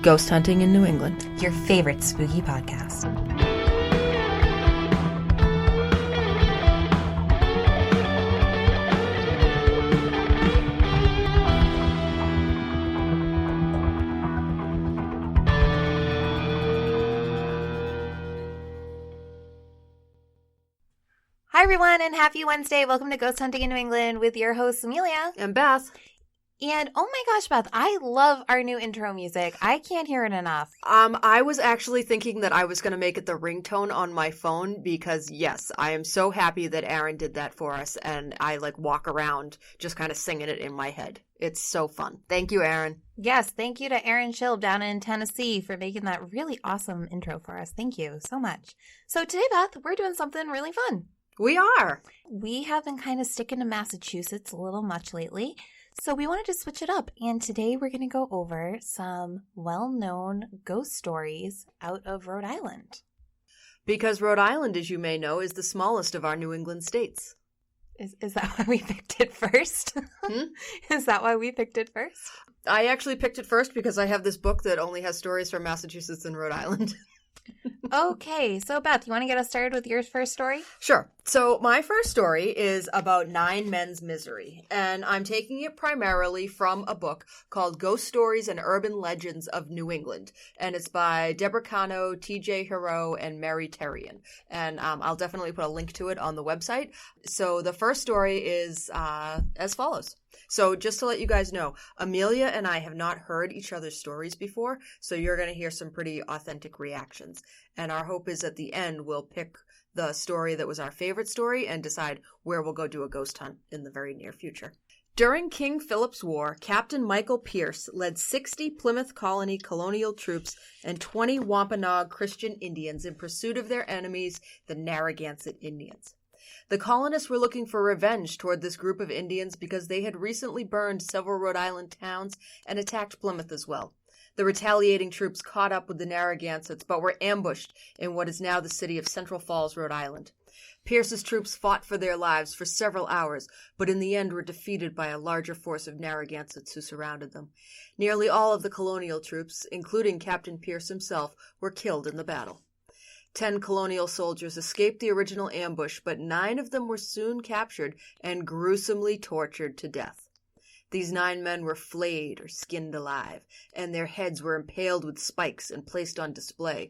Ghost Hunting in New England, your favorite spooky podcast. Hi, everyone, and happy Wednesday. Welcome to Ghost Hunting in New England with your hosts, Amelia. and Beth. And oh my gosh, Beth, I love our new intro music. I can't hear it enough. I was actually thinking that I was going to make it the ringtone on my phone because, yes, I am so happy that Aaron did that for us, and I walk around just kind of singing it in my head. It's so fun. Thank you, Aaron. Yes, thank you to Aaron Shilb down in Tennessee for making that really awesome intro for us. Thank you so much. So today, Beth, we're doing something really fun. We are. We have been kind of sticking to Massachusetts a little much lately, so we wanted to switch it up. And today we're going to go over some well-known ghost stories out of Rhode Island. Because Rhode Island, as you may know, is the smallest of our New England states. Is that why we picked it first? Is that why we picked it first? I actually picked it first because I have this book that only has stories from Massachusetts and Rhode Island. Okay, so Beth, you want to get us started with your first story? Sure. So my first story is about 9 men's misery, and I'm taking it primarily from a book called Ghost Stories and Urban Legends of New England, and it's by Deborah Cano, T.J. Hero, and Mary Terrian, and I'll definitely put a link to it on the website. So the first story is as follows. So just to let you guys know, Amelia and I have not heard each other's stories before, so you're going to hear some pretty authentic reactions. And our hope is at the end we'll pick the story that was our favorite story and decide where we'll go do a ghost hunt in the very near future. During King Philip's War, Captain Michael Pierce led 60 Plymouth Colony colonial troops and 20 Wampanoag Christian Indians in pursuit of their enemies, the Narragansett Indians. The colonists were looking for revenge toward this group of Indians because they had recently burned several Rhode Island towns and attacked Plymouth as well. The retaliating troops caught up with the Narragansetts but were ambushed in what is now the city of Central Falls, Rhode Island. Pierce's troops fought for their lives for several hours, but in the end were defeated by a larger force of Narragansetts who surrounded them. Nearly all of the colonial troops, including Captain Pierce himself, were killed in the battle. 10 colonial soldiers escaped the original ambush, but 9 of them were soon captured and gruesomely tortured to death. These 9 men were flayed or skinned alive, and their heads were impaled with spikes and placed on display.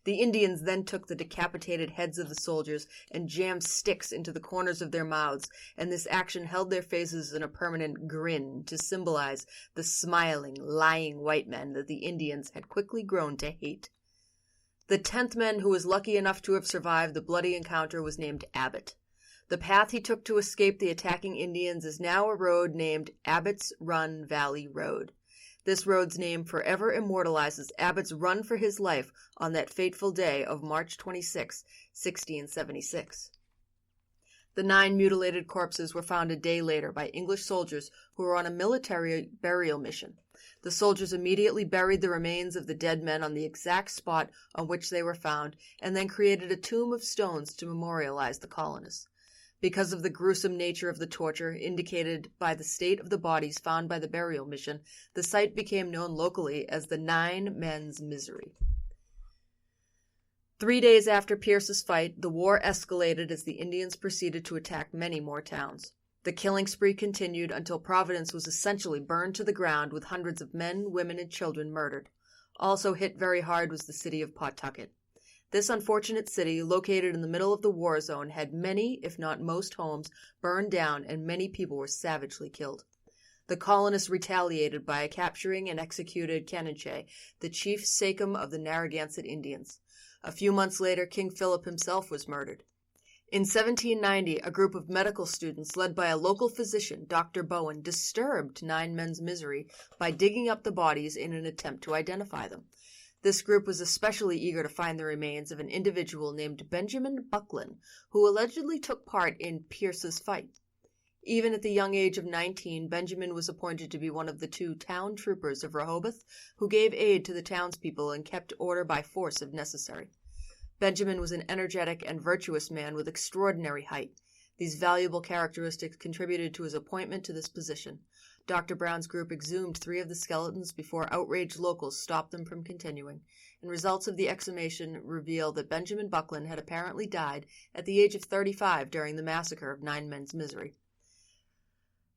The Indians then took the decapitated heads of the soldiers and jammed sticks into the corners of their mouths, and this action held their faces in a permanent grin to symbolize the smiling, lying white men that the Indians had quickly grown to hate. The 10th man who was lucky enough to have survived the bloody encounter was named Abbott. The path he took to escape the attacking Indians is now a road named Abbott's Run Valley Road. This road's name forever immortalizes Abbott's run for his life on that fateful day of March 26, 1676. The 9 mutilated corpses were found a day later by English soldiers who were on a military burial mission. The soldiers immediately buried the remains of the dead men on the exact spot on which they were found, and then created a tomb of stones to memorialize the colonists. Because of the gruesome nature of the torture indicated by the state of the bodies found by the burial mission, the site became known locally as the 9 men's misery. 3 days after Pierce's fight, the war escalated as the Indians proceeded to attack many more towns. The killing spree continued until Providence was essentially burned to the ground with hundreds of men, women, and children murdered. Also hit very hard was the city of Pawtucket. This unfortunate city, located in the middle of the war zone, had many, if not most, homes burned down, and many people were savagely killed. The colonists retaliated by capturing and executed Canonche, the chief sachem of the Narragansett Indians. A few months later, King Philip himself was murdered. In 1790, a group of medical students led by a local physician, Dr. Bowen, disturbed 9 men's misery by digging up the bodies in an attempt to identify them. This group was especially eager to find the remains of an individual named Benjamin Buckland, who allegedly took part in Pierce's fight. Even at the young age of 19, Benjamin was appointed to be one of the 2 town troopers of Rehoboth, who gave aid to the townspeople and kept order by force if necessary. Benjamin was an energetic and virtuous man with extraordinary height. These valuable characteristics contributed to his appointment to this position. Dr. Brown's group exhumed 3 of the skeletons before outraged locals stopped them from continuing, and results of the exhumation reveal that Benjamin Buckland had apparently died at the age of 35 during the massacre of 9 Men's Misery.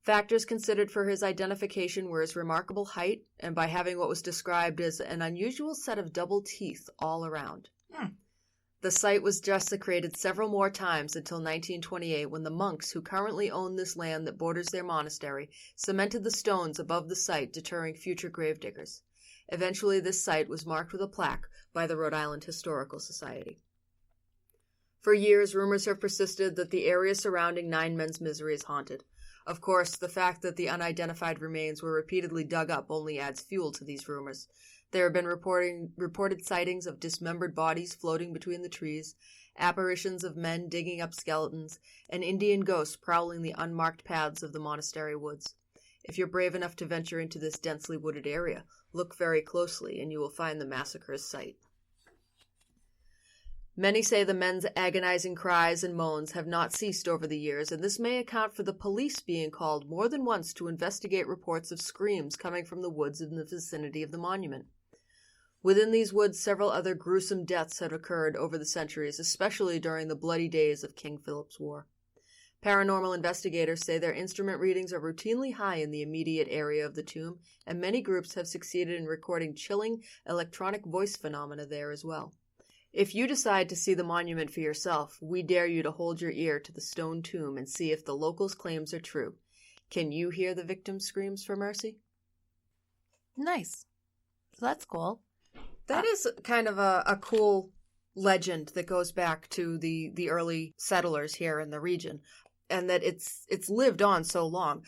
Factors considered for his identification were his remarkable height and by having what was described as an unusual set of double teeth all around. The site was desecrated several more times until 1928, when the monks who currently own this land that borders their monastery cemented the stones above the site, deterring future gravediggers. Eventually, this site was marked with a plaque by the Rhode Island Historical Society. For years, rumors have persisted that the area surrounding 9 Men's Misery is haunted. Of course, the fact that the unidentified remains were repeatedly dug up only adds fuel to these rumors. There have been reported sightings of dismembered bodies floating between the trees, apparitions of men digging up skeletons, and Indian ghosts prowling the unmarked paths of the monastery woods. If you're brave enough to venture into this densely wooded area, look very closely and you will find the massacre's site. Many say the men's agonizing cries and moans have not ceased over the years, and this may account for the police being called more than once to investigate reports of screams coming from the woods in the vicinity of the monument. Within these woods, several other gruesome deaths had occurred over the centuries, especially during the bloody days of King Philip's War. Paranormal investigators say their instrument readings are routinely high in the immediate area of the tomb, and many groups have succeeded in recording chilling electronic voice phenomena there as well. If you decide to see the monument for yourself, we dare you to hold your ear to the stone tomb and see if the locals' claims are true. Can you hear the victims' screams for mercy? Nice. So that's cool. That is kind of a cool legend that goes back to the early settlers here in the region, and that it's lived on so long.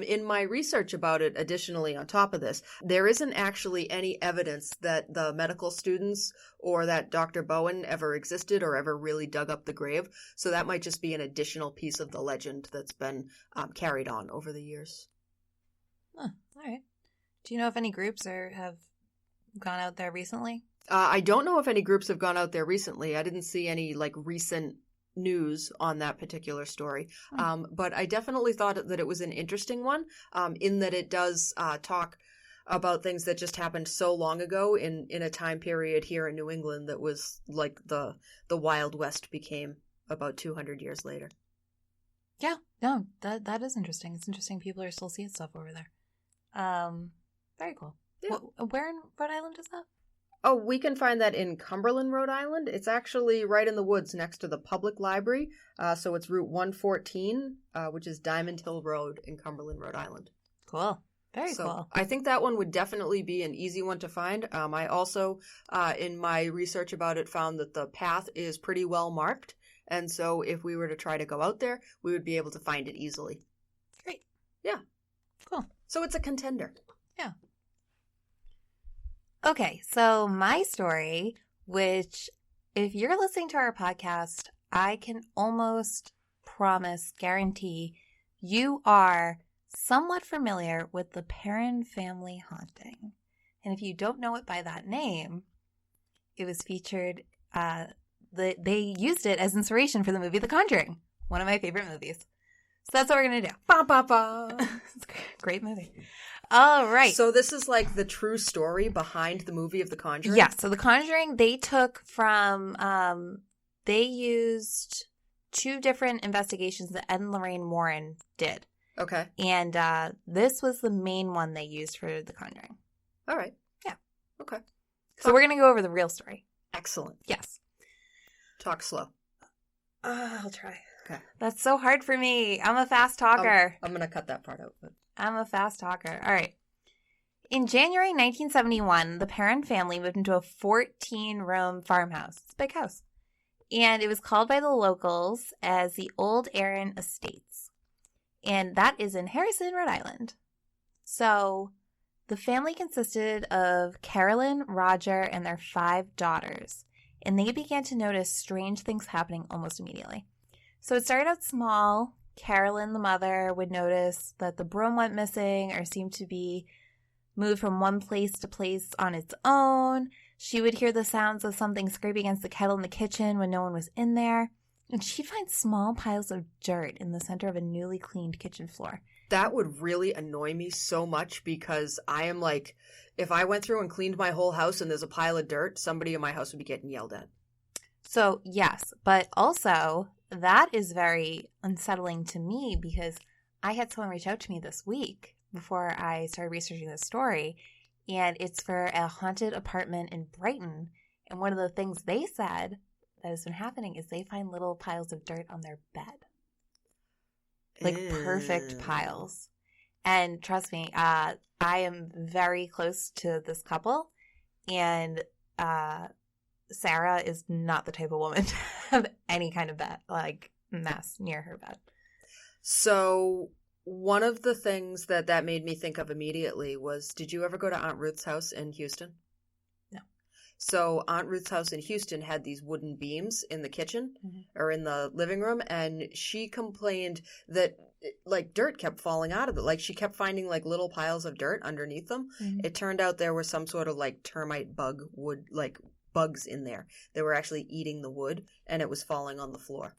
In my research about it, additionally, on top of this, there isn't actually any evidence that the medical students or that Dr. Bowen ever existed or ever really dug up the grave, so that might just be an additional piece of the legend that's been carried on over the years. All right. Do you know if any groups have gone out there recently? I don't know if any groups have gone out there recently. I didn't see any recent news on that particular story. But I definitely thought that it was an interesting one, in that it does talk about things that just happened so long ago in a time period here in New England that was like the Wild West became about 200 years later. Yeah, no, that is interesting. It's interesting people are still seeing stuff over there. Very cool. Yeah. Where in Rhode Island is that? Oh, we can find that in Cumberland, Rhode Island. It's actually right in the woods next to the public library. So it's Route 114, which is Diamond Hill Road in Cumberland, Rhode Island. Cool. Very cool. I think that one would definitely be an easy one to find. I also, in my research about it, found that the path is pretty well marked. And so if we were to try to go out there, we would be able to find it easily. Great. Yeah. Cool. So it's a contender. Yeah. Okay, so my story, which if you're listening to our podcast, I can almost guarantee you are somewhat familiar with the Parron Family haunting. And if you don't know it by that name, it was featured, they used it as inspiration for the movie The Conjuring, one of my favorite movies. So that's what we're going to do. Ba, ba, ba. It's a great movie. All right. So this is like the true story behind the movie of The Conjuring? Yeah. So The Conjuring, they took from, they used 2 different investigations that Ed and Lorraine Warren did. Okay. And this was the main one they used for The Conjuring. All right. Yeah. Okay. So we're going to go over the real story. Excellent. Yes. Talk slow. I'll try. Okay. That's so hard for me. I'm a fast talker. I'm going to cut that part out. But... I'm a fast talker. All right. In January 1971, the Parron family moved into a 14-room farmhouse. It's a big house. And it was called by the locals as the Old Aaron Estates. And that is in Harrison, Rhode Island. So the family consisted of Carolyn, Roger, and their 5 daughters. And they began to notice strange things happening almost immediately. So it started out small. Carolyn, the mother, would notice that the broom went missing or seemed to be moved from one place to place on its own. She would hear the sounds of something scraping against the kettle in the kitchen when no one was in there. And she'd find small piles of dirt in the center of a newly cleaned kitchen floor. That would really annoy me so much because I am like, if I went through and cleaned my whole house and there's a pile of dirt, somebody in my house would be getting yelled at. So, yes, but also that is very unsettling to me because I had someone reach out to me this week before I started researching this story, and it's for a haunted apartment in Brighton. And one of the things they said that has been happening is they find little piles of dirt on their bed. Like perfect piles. And trust me, I am very close to this couple, and Sarah is not the type of woman to have any kind of bed, like mess near her bed. So one of the things that made me think of immediately was, did you ever go to Aunt Ruth's house in Houston? No. So Aunt Ruth's house in Houston had these wooden beams in the kitchen or in the living room, and she complained that like dirt kept falling out of it. Like she kept finding like little piles of dirt underneath them. It turned out there was some sort of like termite bug wood, like bugs in there. They were actually eating the wood and it was falling on the floor.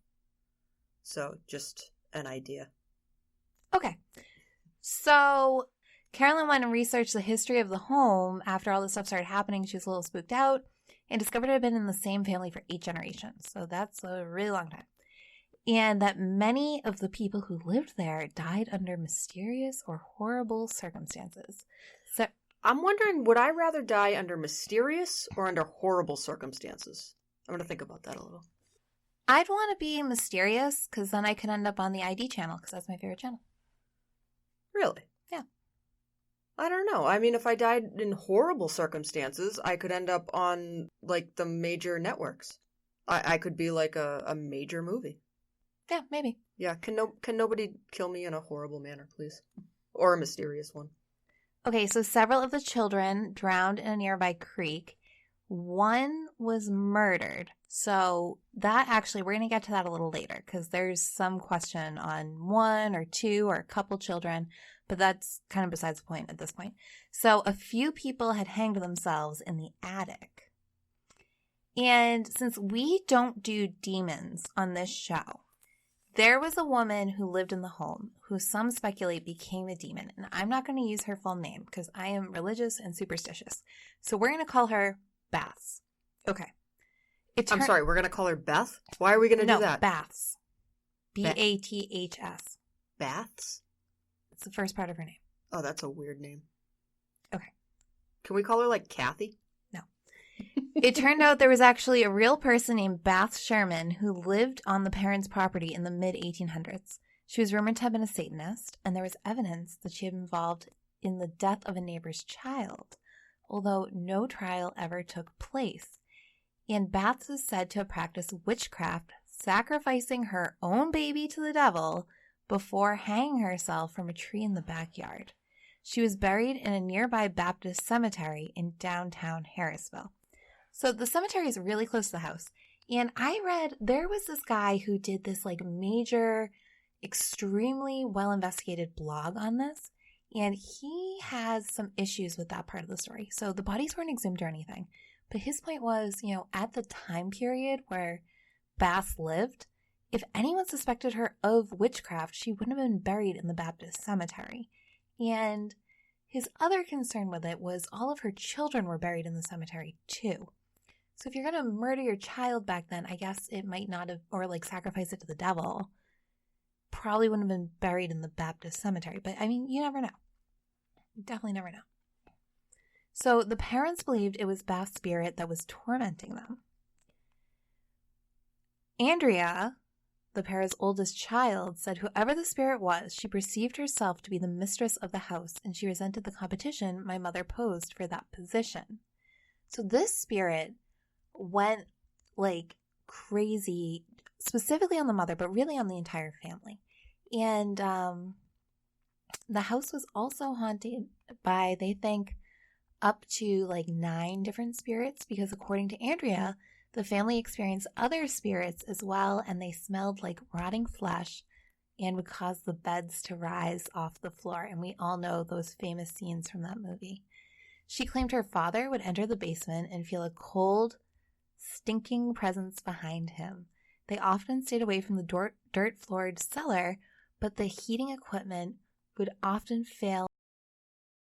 So just an idea. Okay. So Carolyn went and researched the history of the home after all this stuff started happening. She was a little spooked out and discovered it had been in the same family for 8 generations. So that's a really long time. And that many of the people who lived there died under mysterious or horrible circumstances. So I'm wondering, would I rather die under mysterious or under horrible circumstances? I'm going to think about that a little. I'd want to be mysterious because then I could end up on the ID channel because that's my favorite channel. Really? Yeah. I don't know. I mean, if I died in horrible circumstances, I could end up on, like, the major networks. I could be, like, a major movie. Yeah, maybe. Yeah, can nobody kill me in a horrible manner, please? Or a mysterious one. Okay, so several of the children drowned in a nearby creek. One was murdered. So that actually, we're going to get to that a little later because there's some question on 1 or 2 or a couple children, but that's kind of besides the point at this point. So a few people had hanged themselves in the attic. And since we don't do demons on this show, there was a woman who lived in the home who some speculate became a demon. And I'm not going to use her full name because I am religious and superstitious. So we're going to call her Baths. Okay. I'm sorry, we're going to call her Beth? Why are we going to do that? Baths. Baths. Baths? It's the first part of her name. Oh, that's a weird name. Okay. Can we call her, like, Kathy? No. It turned out there was actually a real person named Bath Sherman who lived on the Parron's property in the mid-1800s. She was rumored to have been a Satanist, and there was evidence that she had been involved in the death of a neighbor's child, although no trial ever took place. And Baths is said to have practiced witchcraft, sacrificing her own baby to the devil before hanging herself from a tree in the backyard. She was buried in a nearby Baptist cemetery in downtown Harrisville. So the cemetery is really close to the house. And I read there was this guy who did this like major, extremely well-investigated blog on this. And he has some issues with that part of the story. So the bodies weren't exhumed or anything. But his point was, at the time period where Bath lived, if anyone suspected her of witchcraft, she wouldn't have been buried in the Baptist cemetery. And his other concern with it was all of her children were buried in the cemetery too. So if you're going to murder your child back then, I guess it might not have, or like sacrifice it to the devil, probably wouldn't have been buried in the Baptist cemetery. But I mean, you never know. You definitely never know. So the parents believed it was Bath's spirit that was tormenting them. Andrea, the pair's oldest child, said whoever the spirit was, she perceived herself to be the mistress of the house, and she resented the competition my mother posed for that position. So this spirit went like crazy, specifically on the mother, but really on the entire family. And the house was also haunted by, they think, up to like 9 different spirits, because according to Andrea, the family experienced other spirits as well, and they smelled like rotting flesh and would cause the beds to rise off the floor. And we all know those famous scenes from that movie. She claimed her father would enter the basement and feel a cold, stinking presence behind him. They often stayed away from the dirt-floored cellar, but the heating equipment would often fail